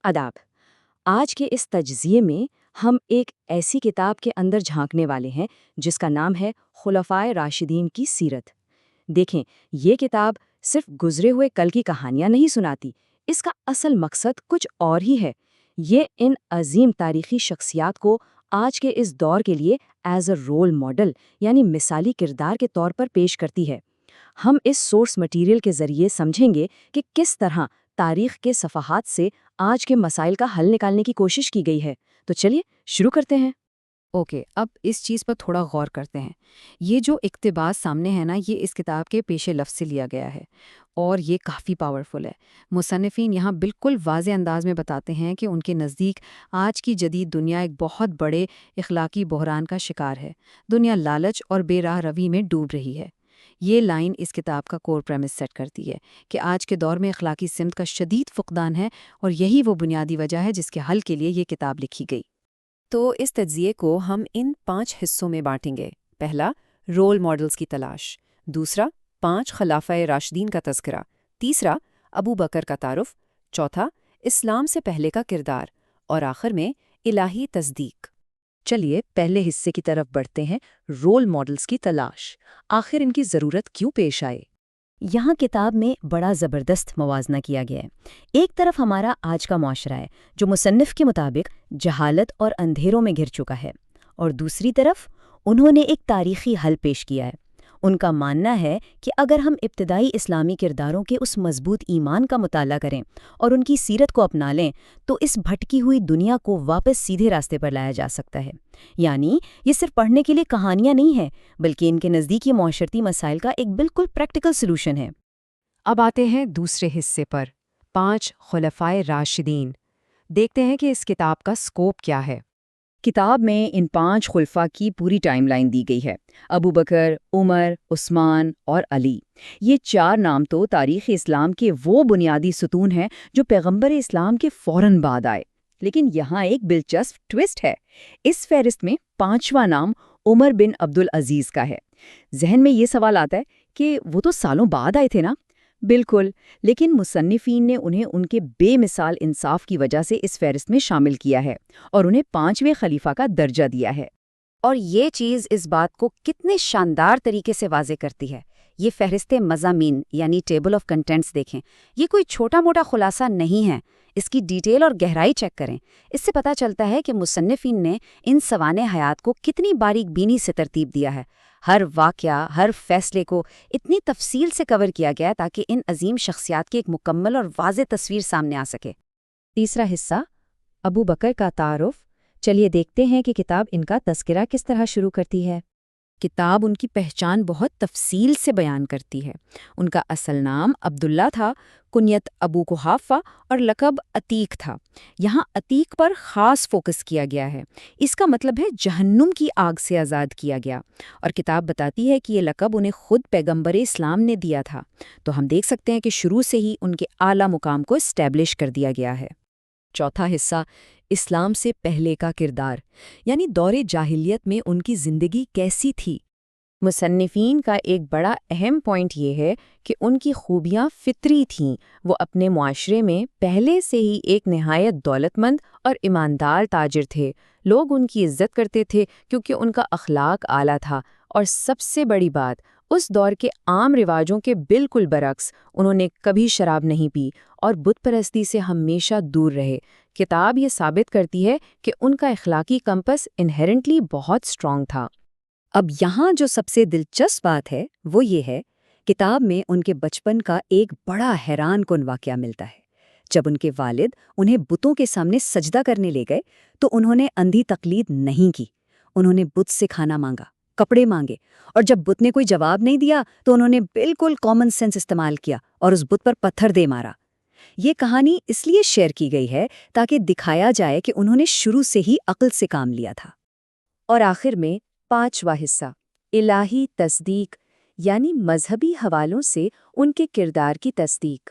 आदाब। आज के इस तज्ज़िये में हम एक ऐसी किताब के अंदर झांकने वाले हैं जिसका नाम है खुलफाए राशिदीन की सीरत। देखें, ये किताब सिर्फ गुजरे हुए कल की कहानियां नहीं सुनाती, इसका असल मकसद कुछ और ही है। ये इन अजीम तारीखी शख्सियात को आज के इस दौर के लिए एज अ रोल मॉडल यानी मिसाली किरदार के तौर पर पेश करती है। हम इस सोर्स मटेरियल के ज़रिए समझेंगे कि किस तरह तारीख के सफ़हात से आज के मसाइल का हल निकालने की कोशिश की गई है। तो चलिए शुरू करते हैं। ओके, अब इस चीज़ पर थोड़ा गौर करते हैं। ये जो इक़्तिबास सामने है ना, ये इस किताब के पेशे लफ्ज़ से लिया गया है और ये काफ़ी पावरफुल है। मुसन्निफ़ीन यहाँ बिल्कुल वाज़े अंदाज में बताते हैं कि उनके नज़दीक आज की जदीद दुनिया एक बहुत बड़े इख़्लाक़ी बहरान का शिकार है। दुनिया लालच और बेराह रवी में डूब रही है। ये लाइन इस किताब का कोर प्रेमिस सेट करती है कि आज के दौर में इख़्लाक़ी सिमत का शदीद फ़ुक़दान है और यही वो बुनियादी वजह है जिसके हल के लिए ये किताब लिखी गई। तो इस तज्ज़िये को हम इन 5 हिस्सों में बांटेंगे। पहला, रोल मॉडल्स की तलाश। दूसरा, 5 खलाफाए राशिदीन का तज़किरा। तीसरा, अबू बकर का तारुफ। चौथा, इस्लाम से पहले का किरदार। और आखिर में इलाही तस्दीक। चलिए पहले हिस्से की तरफ बढ़ते हैं, रोल मॉडल्स की तलाश। आखिर इनकी ज़रूरत क्यों पेश आए? यहाँ किताब में बड़ा ज़बरदस्त मवाजना किया गया है। एक तरफ हमारा आज का मुआशरा है जो मुसन्निफ़ के मुताबिक जहालत और अंधेरों में घिर चुका है, और दूसरी तरफ उन्होंने एक तारीख़ी हल पेश किया है। उनका मानना है कि अगर हम इब्तिदाई इस्लामी किरदारों के उस मजबूत ईमान का मुताला करें और उनकी सीरत को अपना लें तो इस भटकी हुई दुनिया को वापस सीधे रास्ते पर लाया जा सकता है। यानी ये सिर्फ पढ़ने के लिए कहानियाँ नहीं हैं, बल्कि इनके नज़दीकी माशरती मसाइल का एक बिल्कुल प्रैक्टिकल सलूशन है। अब आते हैं दूसरे हिस्से पर, 5 खुलफाए राशिदीन। देखते हैं कि इस किताब का स्कोप क्या है। किताब में इन 5 खुलफा की पूरी टाइमलाइन दी गई है। अबू बकर, उमर, उस्मान और अली। ये 4 नाम तो तारीख़ इस्लाम के वो बुनियादी सुतून हैं जो पैगंबर इस्लाम के फ़ौरन बाद आए। लेकिन यहाँ एक दिलचस्प ट्विस्ट है। इस फहरिस्त में 5वां नाम उमर बिन अब्दुल अजीज़ का है। जहन में ये सवाल आता है कि वो तो सालों बाद आए थे ना? बिल्कुल, लेकिन मुसन्निफ़ीन ने उन्हें उनके बेमिसाल इंसाफ की वजह से इस फहरिस्त में शामिल किया है और उन्हें 5वें खलीफा का दर्जा दिया है। और ये चीज़ इस बात को कितने शानदार तरीके से वाज़े करती है। ये फहरिस्त मज़ामीन यानी टेबल ऑफ कंटेंट्स देखें। ये कोई छोटा मोटा खुलासा नहीं है। इसकी डिटेल और गहराई चेक करें। इससे पता चलता है कि मुसन्निफ़ीन ने इन सवाने हयात को कितनी बारीक बीनी से तरतीब दिया है। हर वाक़या, हर फैसले को इतनी तफसील से कवर किया गया ताकि इन अजीम शख्सियात की एक मुकम्मल और वाज़े तस्वीर सामने आ सके। तीसरा हिस्सा, अबू बकर का तारुफ। चलिए देखते हैं कि किताब इनका तज़किरा किस तरह शुरू करती है। किताब उनकी पहचान बहुत तफसील से बयान करती है। उनका असल नाम अब्दुल्ला था, कुनियत अबू कुहाफ़ा और लक़ब अतीक था। यहाँ अतीक पर ख़ास फोकस किया गया है। इसका मतलब है जहन्नुम की आग से आज़ाद किया गया। और किताब बताती है कि ये लक़ब उन्हें खुद पैगंबर इस्लाम ने दिया था। तो हम देख सकते हैं कि शुरू से ही उनके आला मुकाम को इस्टेब्लिश कर दिया गया है। चौथा हिस्सा, इस्लाम से पहले का किरदार, यानी दौरे जाहिलियत में उनकी ज़िंदगी कैसी थी। मुसन्निफ़ीन का एक बड़ा अहम पॉइंट ये है कि उनकी खूबियाँ फितरी थीं। वो अपने मुआशरे में पहले से ही एक नहायत दौलतमंद और ईमानदार ताजिर थे। लोग उनकी इज्जत करते थे क्योंकि उनका अखलाक आला था। और सबसे बड़ी बात, उस दौर के आम रिवाजों के बिल्कुल बरक्स, उन्होंने कभी शराब नहीं पी और बुत परस्ती से हमेशा दूर रहे। किताब ये साबित करती है कि उनका इखलाकी कंपस इनहेरेंटली बहुत स्ट्रॉन्ग था। अब यहाँ जो सबसे दिलचस्प बात है वो ये है, किताब में उनके बचपन का एक बड़ा हैरान कुन वाक़या मिलता है। जब उनके वालिद उन्हें बुतों के सामने सजदा करने ले गए तो उन्होंने अंधी तकलीद नहीं की। उन्होंने बुत से खाना मांगा, कपड़े मांगे, और जब बुत ने कोई जवाब नहीं दिया तो उन्होंने बिल्कुल कॉमन सेंस इस्तेमाल किया और उस बुत पर पत्थर दे मारा। ये कहानी इसलिए शेयर की गई है ताकि दिखाया जाए कि उन्होंने शुरू से ही अक्ल से काम लिया था। और आखिर में 5वां हिस्सा, इलाही तस्दीक, यानी मजहबी हवालों से उनके किरदार की तस्दीक।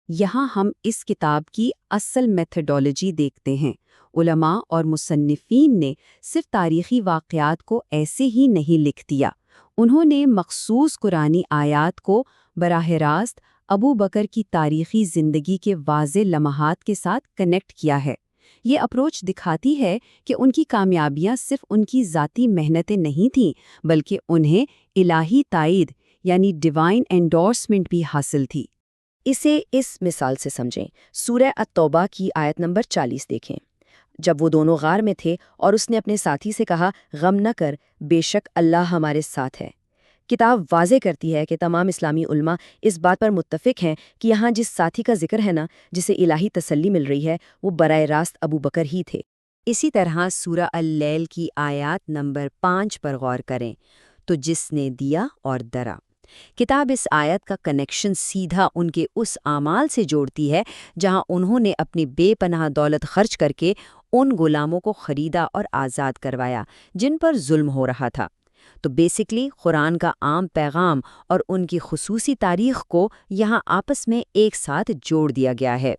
यहाँ हम इस किताब की असल मेथडोलॉजी देखते हैं। उलमा और मुसन्निफ़ीन ने सिर्फ तारीख़ी वाक़यात को ऐसे ही नहीं लिख दिया। उन्होंने मखसूस कुरानी आयात को बराह रास्त ابو بکر کی تاریخی زندگی کے واضح لمحات کے ساتھ کنیکٹ کیا ہے۔ یہ اپروچ دکھاتی ہے کہ ان کی کامیابیاں صرف ان کی ذاتی محنتیں نہیں تھیں، بلکہ انہیں الہی تائید یعنی ڈیوائن انڈورسمنٹ بھی حاصل تھی۔ اسے اس مثال سے سمجھیں۔ سورہ التوبہ کی آیت نمبر 40 دیکھیں۔ جب وہ دونوں غار میں تھے اور اس نے اپنے ساتھی سے کہا، غم نہ کر، بے شک اللہ ہمارے ساتھ ہے۔ کتاب واضح کرتی ہے کہ تمام اسلامی علماء اس بات پر متفق ہیں کہ یہاں جس ساتھی کا ذکر ہے نا، جسے الہی تسلی مل رہی ہے، وہ براہ راست ابو بکر ہی تھے۔ اسی طرح سورہ اللیل کی آیات نمبر 5 پر غور کریں، تو جس نے دیا اور درا۔ کتاب اس آیت کا کنیکشن سیدھا ان کے اس اعمال سے جوڑتی ہے جہاں انہوں نے اپنی بے پناہ دولت خرچ کر کے ان غلاموں کو خریدا اور آزاد کروایا جن پر ظلم ہو رہا تھا۔ تو بیسکلی قرآن کا عام پیغام اور ان کی خصوصی تاریخ کو یہاں آپس میں ایک ساتھ جوڑ دیا گیا ہے۔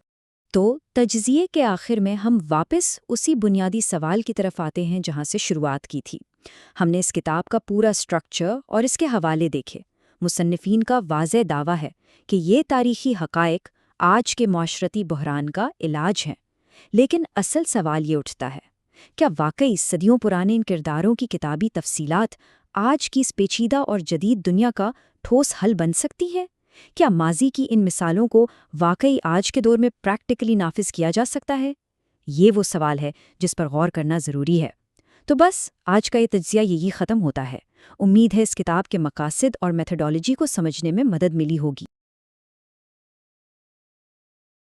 تو تجزیے کے آخر میں ہم واپس اسی بنیادی سوال کی طرف آتے ہیں جہاں سے شروعات کی تھی۔ ہم نے اس کتاب کا پورا سٹرکچر اور اس کے حوالے دیکھے۔ مصنفین کا واضح دعویٰ ہے کہ یہ تاریخی حقائق آج کے معاشرتی بحران کا علاج ہیں، لیکن اصل سوال یہ اٹھتا ہے، کیا واقعی صدیوں پرانے ان کرداروں کی کتابی تفصیلات آج کی اس پیچیدہ اور جدید دنیا کا ٹھوس حل بن سکتی ہے؟ کیا ماضی کی ان مثالوں کو واقعی آج کے دور میں پریکٹیکلی نافذ کیا جا سکتا ہے؟ یہ وہ سوال ہے جس پر غور کرنا ضروری ہے۔ تو بس آج کا یہ تجزیہ یہی ختم ہوتا ہے۔ امید ہے اس کتاب کے مقاصد اور میتھڈالوجی کو سمجھنے میں مدد ملی ہوگی۔